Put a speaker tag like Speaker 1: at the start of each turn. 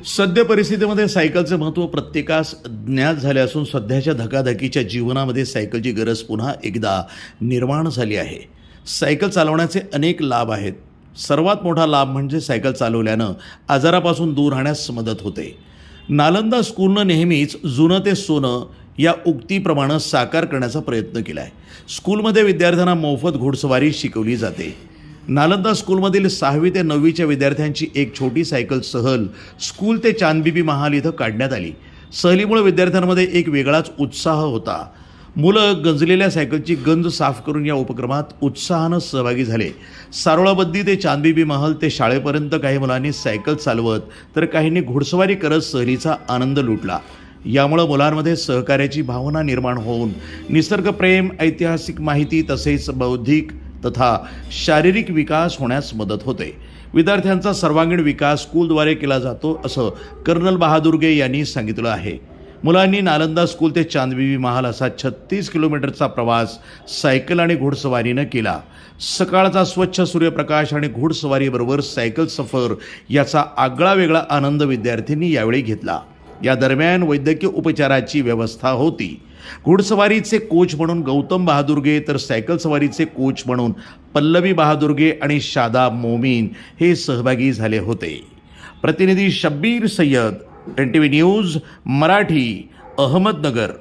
Speaker 1: सद्य परिस्थितीमध्ये सायकलचे महत्त्व प्रत्येकास ज्ञात झाले असून सध्याच्या धकाधकीच्या जीवनामध्ये सायकलची गरज पुन्हा एकदा निर्माण झाली आहे. सायकल चालवण्याचे अनेक लाभ आहेत. सर्वात मोठा लाभ म्हणजे सायकल चालवल्यानं आजारापासून दूर राहण्यास मदत होते. नालंदा स्कूलनं नेहमीच जुनं ते सोनं या उक्तीप्रमाणे साकार करण्याचा प्रयत्न केला आहे. स्कूलमध्ये विद्यार्थ्यांना मोफत घोडसवारी शिकवली जाते. नालंदा स्कूलमधील 6वी ते 9वीच्या विद्यार्थ्यांची एक छोटी सायकल सहल स्कूल ते चांदबिबी महाल इथं काढण्यात आली. सहलीमुळे विद्यार्थ्यांमध्ये एक वेगळाच उत्साह होता. मुलं गंजलेल्या सायकलची गंज साफ करून या उपक्रमात उत्साहानं सहभागी झाले. सारोळाबद्दी ते चांदबिबी महल ते शाळेपर्यंत काही मुलांनी सायकल चालवत तर काहींनी घोडसवारी करत सहलीचा आनंद लुटला. यामुळे मुलांमध्ये सहकार्याची भावना निर्माण होऊन निसर्गप्रेम, ऐतिहासिक माहिती तसेच बौद्धिक तथा शारीरिक विकास होण्यास मदत होते. विद्यार्थ्यांचा सर्वांगीण विकास स्कूलद्वारे केला जातो असं कर्नल बहादुरगे यांनी सांगितलं आहे. मुलांनी नालंदा स्कूल ते चांदबिबी महाल असा 36 किलोमीटरचा प्रवास सायकल आणि घोडसवारीनं केला. सकाळचा स्वच्छ सूर्यप्रकाश आणि घोडसवारीबरोबर सायकल सफर याचा आगळा वेगळा आनंद विद्यार्थ्यांनी यावेळी घेतला. या दरम्यान वैद्यकीय उपचाराची व्यवस्था होती. घोडसवारीचे कोच म्हणून गौतम बहादुरगे तर सायकल सवारीचे कोच म्हणून पल्लवी बहादुरगे आणि शादाब मोमीन हे सहभागी झाले होते. प्रतिनिधी शब्बीर सय्यद, NTV न्यूज मराठी, अहमदनगर.